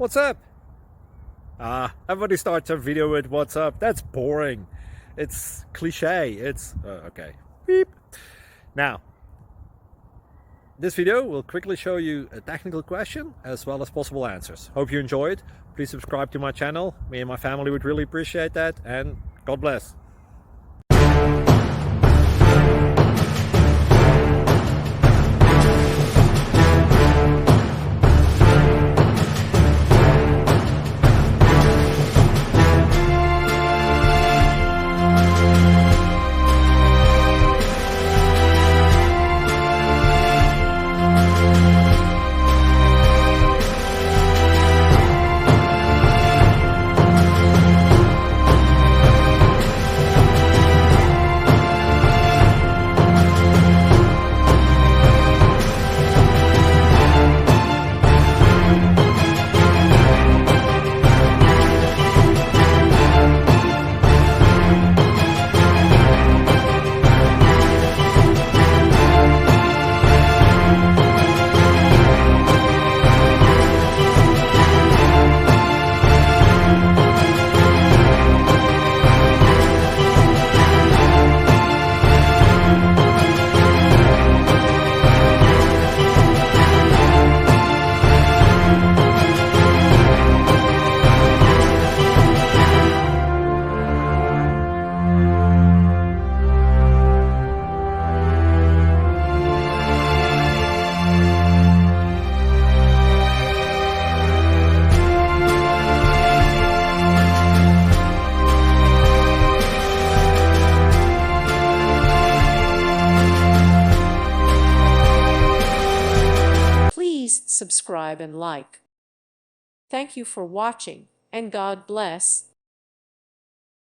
What's up? Everybody starts a video with what's up. That's boring. It's cliche. It's okay. Beep. Now, this video will quickly show you a technical question as well as possible answers. Hope you enjoyed. Please subscribe to my channel. Me and my family would really appreciate that, and God bless. Please subscribe and like. Thank you for watching, and God bless.